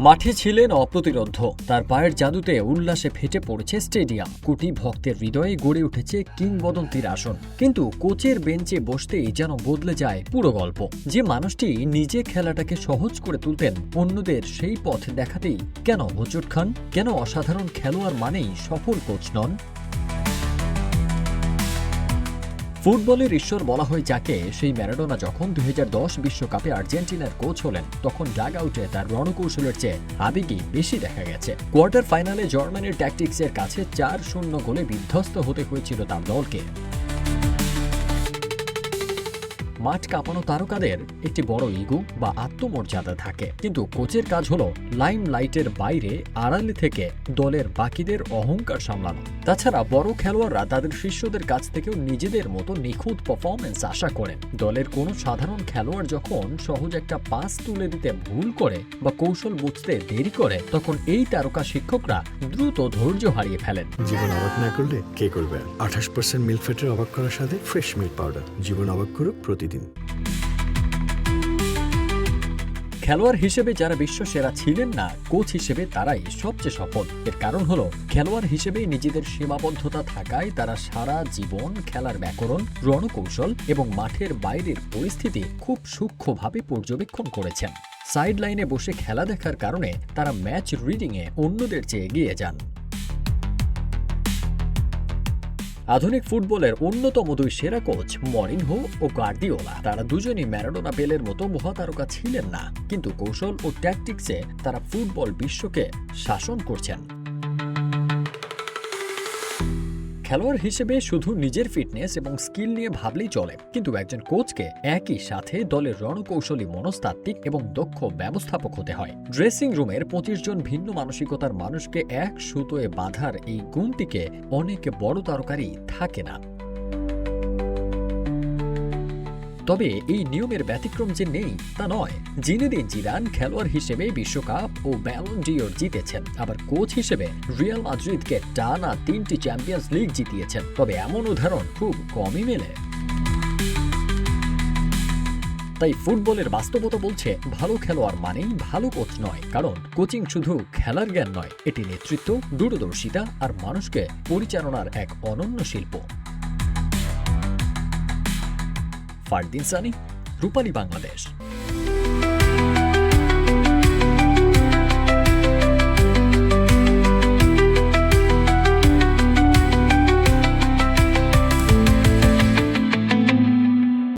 মাঠে ছিলেন অপ্রতিরোধ্য, তার পায়ের জাদুতে উল্লাসে ফেটে পড়েছে স্টেডিয়াম। কোটি ভক্তের হৃদয়ে গড়ে উঠেছে কিংবদন্তির আসন। কিন্তু কোচের বেঞ্চে বসতেই যেন বদলে যায় পুরো গল্প। যে মানুষটি নিজে খেলাটাকে সহজ করে তুলতেন, অন্যদের সেই পথ দেখাতেই কেন হোঁচট খান? কেন অসাধারণ খেলোয়াড় মানেই সফল কোচ নন? ফুটবলের ঈশ্বর বলা হয় যাকে, সেই ম্যারাডোনা যখন 2010 বিশ্বকাপে আর্জেন্টিনার কোচ হলেন, তখন ডাগ আউটে তার রণকৌশলের চেয়ে আবেগই বেশি দেখা গেছে। কোয়ার্টার ফাইনালে জার্মানির ট্যাকটিক্সের কাছে 4-0 গোলে বিধ্বস্ত হতে হয়েছিল তার দলকে। মাঠ কাঁপানো তারকাদের একটি বড় ইগো বা আত্মমর্যাদা থাকে, কিন্তু কোচের কাজ হলো লাইম লাইটের বাইরে আড়ালে থেকে দলের বাকিদের অহংকার সামলানো। তাছাড়া বড় খেলোয়াড়রা তাদের শিষ্যদের কাছ থেকেও নিজেদের মতো নিখুঁত পারফরমেন্স আশা করেন। দলের কোনো সাধারণ খেলোয়াড় যখন সহজ একটা পাস তুলে দিতে ভুল করে বা কৌশল বুঝতে দেরি করে, তখন এই তারকা শিক্ষকরা দ্রুত ধৈর্য হারিয়ে ফেলেন। জীবন অবাক না করলে কে করবে? 28% মিল্ক ফ্যাটের অবাক করার সাথে ফ্রেশ মিল্ক পাউডার। জীবন অবাক করুক প্রতিদিন। খেলোয়াড় হিসেবে যারা বিশ্ব সেরা ছিলেন না, কোচ হিসেবে তারাই সবচেয়ে সফল। এর কারণ হলো খেলোয়াড় হিসেবে নিজেদের সীমাবদ্ধতা থাকায় তারা সারা জীবন খেলার ব্যাকরণ, রণকৌশল এবং মাঠের বাইরের পরিস্থিতি খুব সূক্ষ্মভাবে পর্যবেক্ষণ করেছেন। সাইড লাইনে বসে খেলা দেখার কারণে তারা ম্যাচ রিডিংয়ে অন্যদের চেয়ে এগিয়ে যান। আধুনিক ফুটবলের অন্যতম দুই সেরা কোচ মরিনহো ও গার্দিওলা, তারা দুজনই ম্যারাডোনা পেলের মতো মহাতারকা ছিলেন না, কিন্তু কৌশল ও ট্যাকটিক্সে তারা ফুটবল বিশ্বকে শাসন করছেন। খেলোয়াড় হিসেবে শুধু নিজের ফিটনেস এবং স্কিল নিয়ে ভাবলেই চলে, কিন্তু একজন কোচকে একই সাথে দলের রণকৌশলী, মনস্তাত্ত্বিক এবং দক্ষ ব্যবস্থাপক হতে হয়। ড্রেসিং রুমের 25 জন ভিন্ন মানসিকতার মানুষকে এক সুতোয় বাঁধার এই গুণটিকে অনেক বড় তারকারই থাকে না। তবে এই নিয়মের ব্যতিক্রম যে নেই তা নয়। জিনেদিন জিদান খেলোয়াড় হিসেবে বিশ্বকাপ ও ব্যালন ডিওর জিতেছেন, আবার কোচ হিসেবে রিয়াল মাদ্রিদকে টানা 3টি চ্যাম্পিয়ন্স লিগ জিতিয়েছেন। তবে এমন উদাহরণ খুব কমই মেলে। তাই ফুটবলের বাস্তবতা বলছে, ভালো খেলোয়াড় মানেই ভালো কোচ নয়, কারণ কোচিং শুধু খেলার জ্ঞান নয়, এটি নেতৃত্ব, দূরদর্শিতা আর মানুষকে পরিচালনার এক অনন্য শিল্প। ফারদিন সানি, রূপালী বাংলাদেশ।